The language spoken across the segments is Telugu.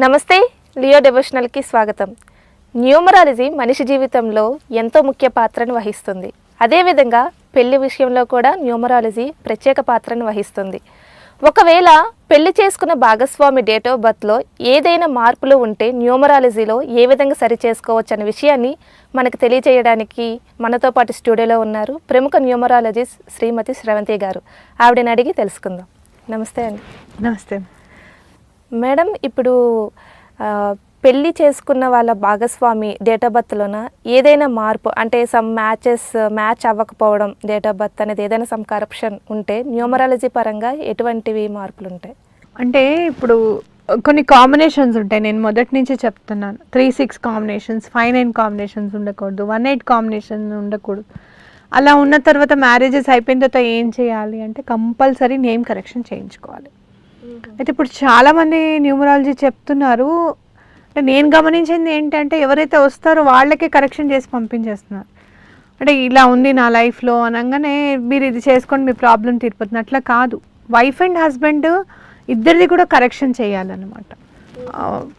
నమస్తే, లియో డివోషనల్కి స్వాగతం. న్యూమరాలజీ మనిషి జీవితంలో ఎంతో ముఖ్య పాత్రను వహిస్తుంది. అదేవిధంగా పెళ్లి విషయంలో కూడా న్యూమరాలజీ ప్రత్యేక పాత్రను వహిస్తుంది. ఒకవేళ పెళ్లి చేసుకున్న భాగస్వామి డేట్ ఆఫ్ బర్త్లో ఏదైనా మార్పులు ఉంటే న్యూమరాలజీలో ఏ విధంగా సరి చేసుకోవచ్చు అనే విషయాన్ని మనకు తెలియజేయడానికి మనతో పాటు స్టూడియోలో ఉన్నారు ప్రముఖ న్యూమరాలజిస్ట్ శ్రీమతి శ్రవంతి గారు. ఆవిడని అడిగి తెలుసుకుందాం. నమస్తే అండి. నమస్తే మేడం, ఇప్పుడు పెళ్ళి చేసుకున్న వాళ్ళ భాగస్వామి డేట్ ఆఫ్ బర్త్లోన ఏదైనా మార్పు అంటే మ్యాచ్ అవ్వకపోవడం డేట్ ఆఫ్ బర్త్ అనేది ఏదైనా సమ్ కరప్షన్ ఉంటే న్యూమరాలజీ పరంగా ఎటువంటివి మార్పులు ఉంటాయి? అంటే ఇప్పుడు కొన్ని కాంబినేషన్స్ ఉంటాయి. నేను మొదటి నుంచి చెప్తున్నాను, 3-6 కాంబినేషన్స్, 5-9 కాంబినేషన్స్ ఉండకూడదు, 1-8 కాంబినేషన్ ఉండకూడదు. అలా ఉన్న తర్వాత మ్యారేజెస్ అయిపోయిన తర్వాత ఏం చేయాలి అంటే కంపల్సరీ నేమ్ కరెక్షన్ చేయించుకోవాలి. అయితే ఇప్పుడు చాలామంది న్యూమరాలజీ చెప్తున్నారు, అంటే నేను గమనించింది ఏంటంటే ఎవరైతే వస్తారో వాళ్ళకే కరెక్షన్ చేసి పంపించేస్తున్నారు. అంటే ఇలా ఉంది నా లైఫ్లో అనగానే మీరు ఇది చేసుకోండి మీ ప్రాబ్లం తీరిపోతుంది. అట్లా కాదు, వైఫ్ అండ్ హస్బెండ్ ఇద్దరిది కూడా కరెక్షన్ చేయాలన్నమాట.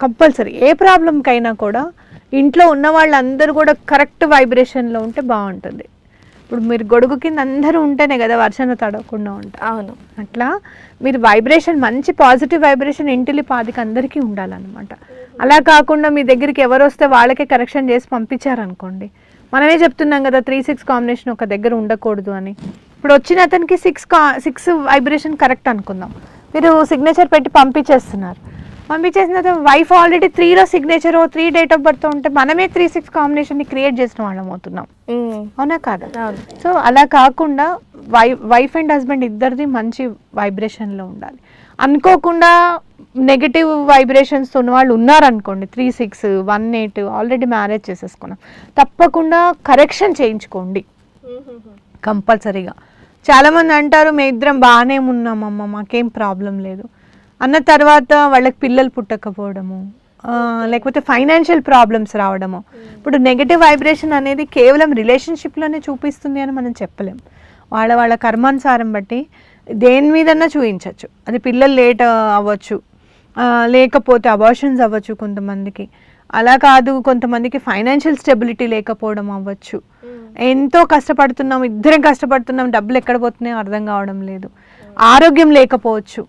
కంపల్సరీ ఏ ప్రాబ్లంకైనా కూడా ఇంట్లో ఉన్న వాళ్ళందరూ కూడా కరెక్ట్ వైబ్రేషన్లో ఉంటే బాగుంటుంది. ఇప్పుడు మీరు గొడుగు కింద అందరూ ఉంటేనే కదా వర్షంలో తడవకుండా ఉంటారు. అవును, అట్లా మీరు వైబ్రేషన్ మంచి పాజిటివ్ వైబ్రేషన్ ఇంటిలి పాదికి అందరికీ ఉండాలన్నమాట. అలా కాకుండా మీ దగ్గరికి ఎవరు వస్తే వాళ్ళకే కరెక్షన్ చేసి పంపించారనుకోండి, మనమే చెప్తున్నాం కదా 3-6 కాంబినేషన్ ఒక దగ్గర ఉండకూడదు అని. ఇప్పుడు వచ్చిన అతనికి 6 వైబ్రేషన్ కరెక్ట్ అనుకుందాం, మీరు సిగ్నేచర్ పెట్టి పంపించేస్తున్నారు. పంపించేసిన తర్వాత వైఫ్ ఆల్రెడీ 3లో సిగ్నేచర్ 3 డేట్ ఆఫ్ బర్త్ ఉంటే మనమే 3-6 కాంబినేషన్ని క్రియేట్ చేసిన వాళ్ళం అవుతున్నాం. అవునా కాదా? సో అలా కాకుండా వైఫ్ అండ్ హస్బెండ్ ఇద్దరిది మంచి వైబ్రేషన్లో ఉండాలి. అనుకోకుండా నెగటివ్ వైబ్రేషన్స్ ఉన్న వాళ్ళు ఉన్నారనుకోండి, 3-6, 1-8 ఆల్రెడీ మ్యారేజ్ చేసేసుకున్నాం, తప్పకుండా కరెక్షన్ చేయించుకోండి కంపల్సరీగా. చాలామంది అంటారు మేము ఇద్దరం బాగానే ఉన్నామమ్మ, మాకేం ప్రాబ్లం లేదు అన్న తర్వాత వాళ్ళకి పిల్లలు పుట్టకపోవడము, లేకపోతే ఫైనాన్షియల్ ప్రాబ్లమ్స్ రావడము. ఇప్పుడు నెగటివ్ వైబ్రేషన్ అనేది కేవలం రిలేషన్షిప్లోనే చూపిస్తుంది అని మనం చెప్పలేం. వాళ్ళ కర్మానుసారం బట్టి దేని మీదన్నా చూపించవచ్చు. అది పిల్లలు లేట్ అవ్వచ్చు, లేకపోతే అబార్షన్స్ అవ్వచ్చు కొంతమందికి. అలా కాదు, కొంతమందికి ఫైనాన్షియల్ స్టెబిలిటీ లేకపోవడం అవ్వచ్చు. ఎంతో కష్టపడుతున్నాం, ఇద్దరం కష్టపడుతున్నాం, డబ్బులు ఎక్కడ పోతున్నాయో అర్థం కావడం లేదు. ఆరోగ్యం లేకపోవచ్చు,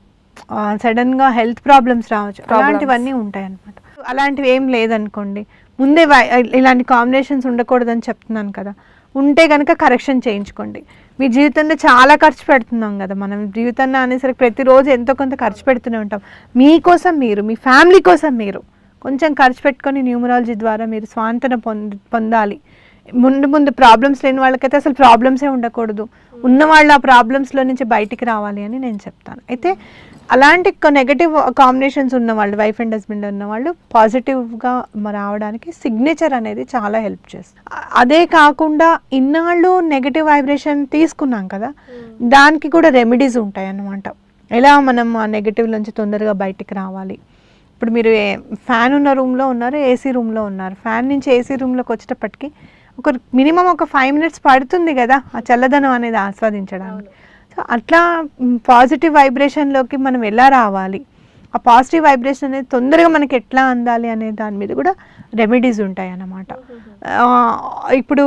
సడన్గా హెల్త్ ప్రాబ్లమ్స్ రావచ్చు, అలాంటివన్నీ ఉంటాయి అన్నమాట. అలాంటివి ఏం లేదనుకోండి, ముందే ఇలాంటి కాంబినేషన్స్ ఉండకూడదని చెప్తున్నాను కదా, ఉంటే కనుక కరెక్షన్ చేయించుకోండి. మీ జీవితంలో చాలా ఖర్చు పెడుతున్నాం కదా మనం, జీవితంలో అనేసరికి ప్రతిరోజు ఎంతో కొంత ఖర్చు పెడుతూనే ఉంటాం. మీకోసం మీరు, మీ ఫ్యామిలీ కోసం మీరు కొంచెం ఖర్చు పెట్టుకొని న్యూమరాలజీ ద్వారా మీరు స్వాంతన పొందాలి. ముందు ప్రాబ్లమ్స్ లేని వాళ్ళకైతే అసలు ప్రాబ్లమ్సే ఉండకూడదు, ఉన్నవాళ్ళు ఆ ప్రాబ్లమ్స్లో నుంచి బయటికి రావాలి అని నేను చెప్తాను. అయితే అలాంటి నెగటివ్ కాంబినేషన్స్ ఉన్నవాళ్ళు, వైఫ్ అండ్ హస్బెండ్ ఉన్నవాళ్ళు పాజిటివ్గా రావడానికి సిగ్నేచర్ అనేది చాలా హెల్ప్ చేస్తుంది. అదే కాకుండా ఇన్నాళ్ళు నెగటివ్ వైబ్రేషన్ తీసుకున్నాం కదా, దానికి కూడా రెమెడీస్ ఉంటాయి అన్నమాట. ఎలా మనం ఆ నెగటివ్ నుంచి తొందరగా బయటికి రావాలి. ఇప్పుడు మీరు ఫ్యాన్ ఉన్న రూమ్లో ఉన్నారు, ఏసీ రూమ్లో ఉన్నారు, ఫ్యాన్ నుంచి ఏసీ రూమ్లోకి వచ్చేటప్పటికి మినిమం ఒక 5 minutes పడుతుంది కదా ఆ చల్లదనం అనేది ఆస్వాదించడానికి. సో అట్లా పాజిటివ్ వైబ్రేషన్లోకి మనం ఎలా రావాలి, ఆ పాజిటివ్ వైబ్రేషన్ అనేది తొందరగా మనకి ఎట్లా అందాలి అనే దాని మీద కూడా రెమెడీస్ ఉంటాయి అన్నమాట. ఇప్పుడు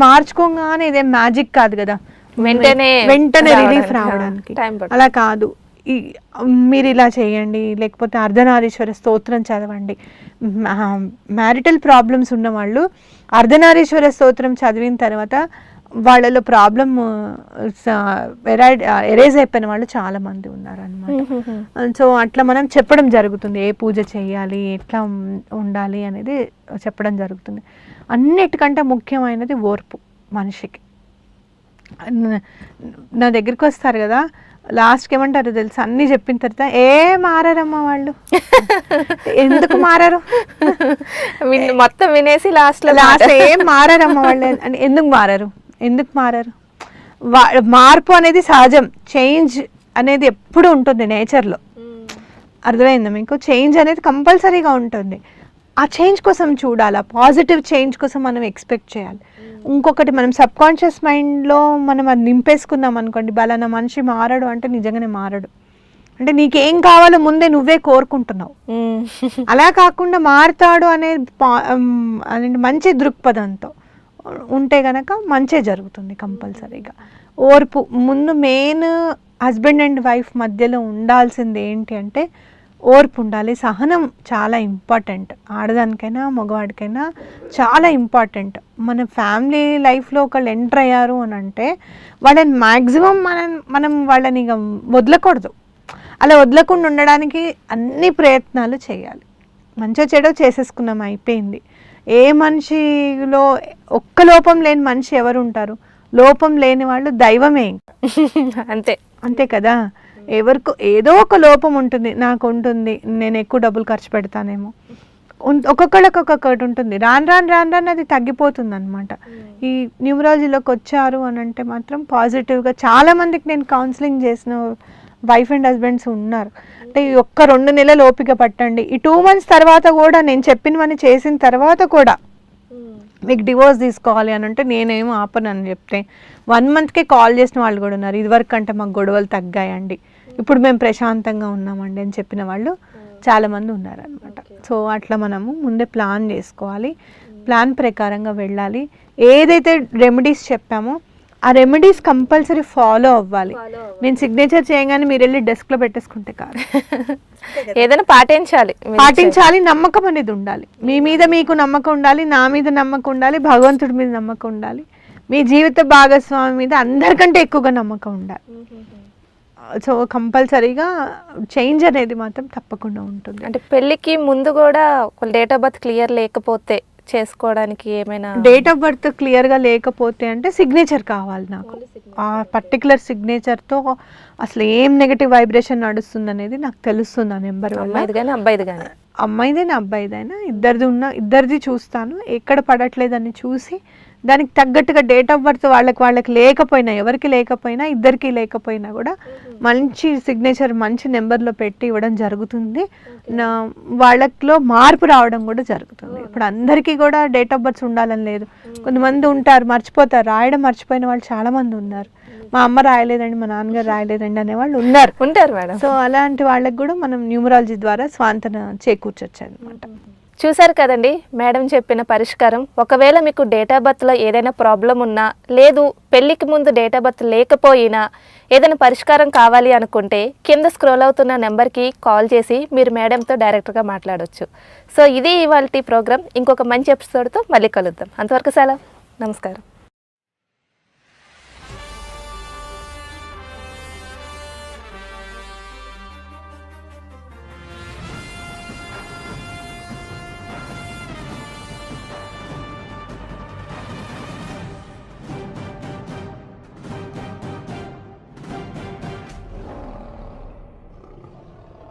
మార్చుకోగానే ఇదే మ్యాజిక్ కాదు కదా, వెంటనే రిలీఫ్ రావడానికి. అలా కాదు, మీరు ఇలా చేయండి, లేకపోతే అర్ధనారీశ్వర స్తోత్రం చదవండి. మ్యారిటల్ ప్రాబ్లమ్స్ ఉన్నవాళ్ళు అర్ధనారీశ్వర స్తోత్రం చదివిన తర్వాత వాళ్ళలో ప్రాబ్లం ఎరేజ్ అయిపోయిన వాళ్ళు చాలా మంది ఉన్నారనమాట. సో అట్లా మనం చెప్పడం జరుగుతుంది, ఏ పూజ చేయాలి, ఎట్లా ఉండాలి అనేది చెప్పడం జరుగుతుంది. అన్నిటికంటే ముఖ్యమైనది ఓర్పు. మనిషికి నా దగ్గరికి వస్తారు కదా, లాస్ట్కి ఏమంటారు తెలుసా, అన్నీ చెప్పిన తర్వాత మారమ్మా వాళ్ళు, ఎందుకు మారారు, మొత్తం వినేసి లాస్ట్ ఏం మారమ్మా వాళ్ళు, ఎందుకు మారారు? మార్పు అనేది సహజం, చేంజ్ అనేది ఎప్పుడు ఉంటుంది నేచర్లో. అర్థమైందా మీకు? చేంజ్ అనేది కంపల్సరీగా ఉంటుంది. ఆ చేంజ్ కోసం చూడాలి, ఆ పాజిటివ్ చేంజ్ కోసం మనం ఎక్స్పెక్ట్ చేయాలి. ఇంకొకటి, మనం సబ్ కాన్షియస్ మైండ్లో మనం అది నింపేసుకున్నాం అనుకోండి, బలానా మనిషి మారడు అంటే నిజంగానే మారడు. అంటే నీకేం కావాలో ముందే నువ్వే కోరుకుంటున్నావు. అలా కాకుండా మారుతాడు అనే మంచి దృక్పథంతో ఉంటే గనక మంచి జరుగుతుంది కంపల్సరీగా. ఓర్పు ముందు మెయిన్ హస్బెండ్ అండ్ వైఫ్ మధ్యలో ఉండాల్సింది ఏంటి అంటే ఓర్పు ఉండాలి. సహనం చాలా ఇంపార్టెంట్, ఆడదానికైనా మగవాడికైనా చాలా ఇంపార్టెంట్. మన ఫ్యామిలీ లైఫ్లో ఒకళ్ళు ఎంటర్ అయ్యారు అని అంటే వాళ్ళని మ్యాక్సిమం మనం వాళ్ళని ఇక వదలకూడదు. అలా వదలకుండా ఉండడానికి అన్ని ప్రయత్నాలు చేయాలి. మంచిగా చెడో చేసేసుకున్నాం, అయిపోయింది. ఏ మనిషిలో ఒక్క లోపం లేని మనిషి ఎవరు ఉంటారు? లోపం లేని వాళ్ళు దైవమే. అంతే అంతే కదా. ఎవరికో ఏదో ఒక లోపం ఉంటుంది. నాకు ఉంటుంది, నేను ఎక్కువ డబ్బులు ఖర్చు పెడతానేమో, ఒక్కొక్కళ్ళకి ఒక్కొక్కటి ఉంటుంది. రాను రాను రాను రాను అది తగ్గిపోతుంది అనమాట. ఈ న్యూమరాలజీలోకి వచ్చారు అని అంటే మాత్రం పాజిటివ్గా చాలామందికి నేను కౌన్సిలింగ్ చేసిన వైఫ్ అండ్ హస్బెండ్స్ ఉన్నారు. అంటే ఈ ఒక్క 2 నెలలు ఓపిక పట్టండి, ఈ 2 months తర్వాత కూడా నేను చెప్పినవన్నీ చేసిన తర్వాత కూడా మీకు డివోర్స్ తీసుకోవాలి అని అంటే నేనేం ఆపను అని చెప్తే 1 monthకే కాల్ చేసిన వాళ్ళు కూడా ఉన్నారు. ఇదివరకు అంటే మాకు గొడవలు తగ్గాయండి, ఇప్పుడు మేము ప్రశాంతంగా ఉన్నామండి అని చెప్పిన వాళ్ళు చాలామంది ఉన్నారనమాట. సో అట్లా మనము ముందే ప్లాన్ చేసుకోవాలి, ప్లాన్ ప్రకారంగా వెళ్ళాలి. ఏదైతే రెమెడీస్ చెప్పామో ఆ రెమెడీస్ కంపల్సరీ ఫాలో అవ్వాలి. నేను సిగ్నేచర్ చేయగానే మీరు వెళ్ళి డెస్క్లో పెట్టేసుకుంటే కాదు, ఏదైనా పాటించాలి. నమ్మకం అనేది ఉండాలి. మీ మీద మీకు నమ్మకం ఉండాలి, నా మీద నమ్మకం ఉండాలి, భగవంతుడి మీద నమ్మకం ఉండాలి, మీ జీవిత భాగస్వామి మీద అందరికంటే ఎక్కువగా నమ్మకం ఉండాలి. సో కంపల్సరీగా చేంజ్ అనేది మాత్రం తప్పకుండా ఉంటుంది. అంటే పెళ్ళికి ముందు కూడా డేట్ ఆఫ్ బర్త్ క్లియర్ లేకపోతే చేసుకోవడానికి ఏమైనా? డేట్ ఆఫ్ బర్త్ క్లియర్గా లేకపోతే అంటే సిగ్నేచర్ కావాలి నాకు. ఆ పర్టికులర్ సిగ్నేచర్తో అసలు ఏం నెగటివ్ వైబ్రేషన్ నడుస్తుంది అనేది నాకు తెలుస్తుంది. ఆ నెంబర్ వల్ల అమ్మాయిదైనా అబ్బాయిదైనా ఇద్దరిది చూస్తాను. ఎక్కడ పడట్లేదని చూసి దానికి తగ్గట్టుగా డేట్ ఆఫ్ బర్త్ వాళ్ళకి లేకపోయినా, ఎవరికి లేకపోయినా, ఇద్దరికి లేకపోయినా కూడా మంచి సిగ్నేచర్ మంచి నెంబర్లో పెట్టి ఇవ్వడం జరుగుతుంది. వాళ్ళలో మార్పు రావడం కూడా జరుగుతుంది. ఇప్పుడు అందరికీ కూడా డేట్ ఆఫ్ బర్త్ ఉండాలని లేదు. కొంతమంది ఉంటారు మర్చిపోతారు, రాయడం మర్చిపోయిన వాళ్ళు చాలామంది ఉన్నారు. మా అమ్మ రాయలేదండి, మా నాన్నగారు రాయలేదండి అనేవాళ్ళు ఉంటారు మేడం. సో అలాంటి వాళ్ళకి కూడా మనం న్యూమరాలజీ ద్వారా స్వాంతన చేకూర్చొచ్చు అనమాట. చూసారు కదండి మేడం చెప్పిన పరిష్కారం. ఒకవేళ మీకు డేట్ ఆఫ్ బర్త్లో ఏదైనా ప్రాబ్లం ఉన్నా, లేదు పెళ్ళికి ముందు డేట్ ఆఫ్ బర్త్ లేకపోయినా ఏదైనా పరిష్కారం కావాలి అనుకుంటే కింద స్క్రోల్ అవుతున్న నెంబర్కి కాల్ చేసి మీరు మేడంతో డైరెక్ట్గా మాట్లాడవచ్చు. సో ఇది ఇవాల్టి ప్రోగ్రామ్. ఇంకొక మంచి ఎపిసోడ్తో మళ్ళీ కలుద్దాం. అంతవరకు సెలవు, నమస్కారం.